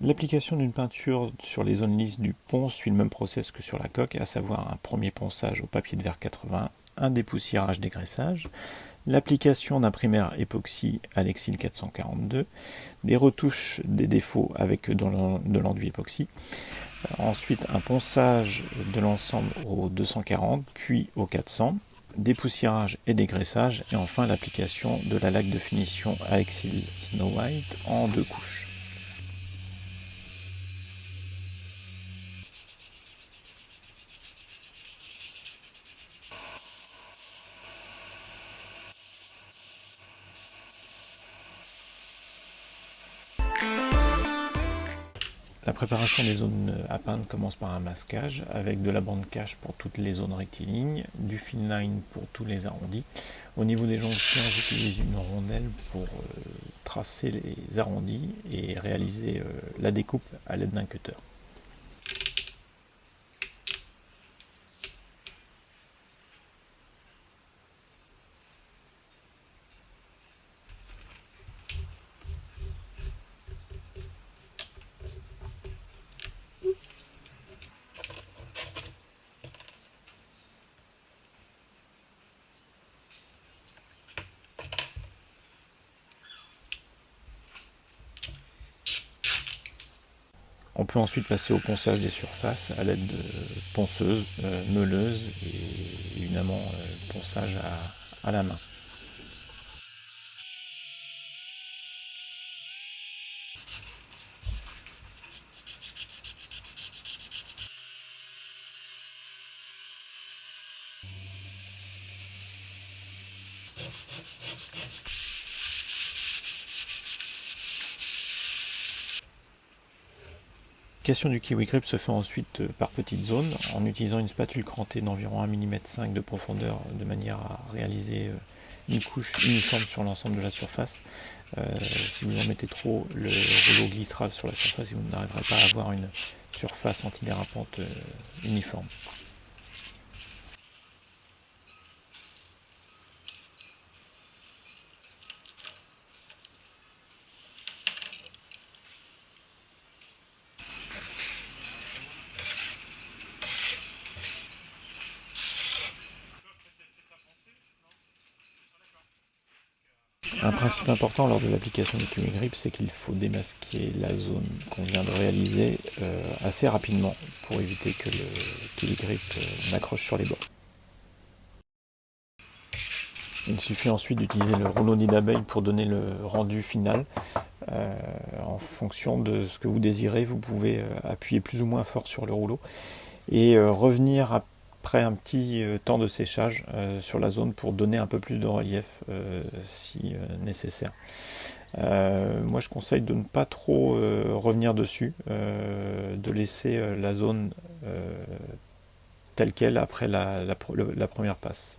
L'application d'une peinture sur les zones lisses du pont suit le même process que sur la coque, à savoir un premier ponçage au papier de verre 80, un dépoussiérage dégraissage, l'application d'un primaire époxy à Lexil 442, des retouches des défauts avec de l'enduit époxy, ensuite un ponçage de l'ensemble au 240 puis au 400, dépoussiérage et dégraissage, et enfin l'application de la laque de finition Alexil Snow White en 2 couches. La préparation des zones à peindre commence par un masquage avec de la bande cache pour toutes les zones rectilignes, du fill line pour tous les arrondis. Au niveau des jonctions, j'utilise une rondelle pour tracer les arrondis et réaliser la découpe à l'aide d'un cutter. On peut ensuite passer au ponçage des surfaces à l'aide de ponceuses, meuleuses et évidemment ponçage à la main. L'application du Kiwi Grip se fait ensuite par petites zones en utilisant une spatule crantée d'environ 1,5 mm de profondeur de manière à réaliser une couche uniforme sur l'ensemble de la surface. Si vous en mettez trop, le rouleau glissera sur la surface et vous n'arriverez pas à avoir une surface antidérapante uniforme. Un principe important lors de l'application du Kiwi Grip, c'est qu'il faut démasquer la zone qu'on vient de réaliser assez rapidement pour éviter que le Kiwi Grip n'accroche sur les bords. Il suffit ensuite d'utiliser le rouleau nid d'abeille pour donner le rendu final. En fonction de ce que vous désirez, vous pouvez appuyer plus ou moins fort sur le rouleau et revenir après un petit temps de séchage sur la zone pour donner un peu plus de relief si nécessaire. Moi je conseille de ne pas trop revenir dessus, de laisser la zone telle qu'elle après la première passe.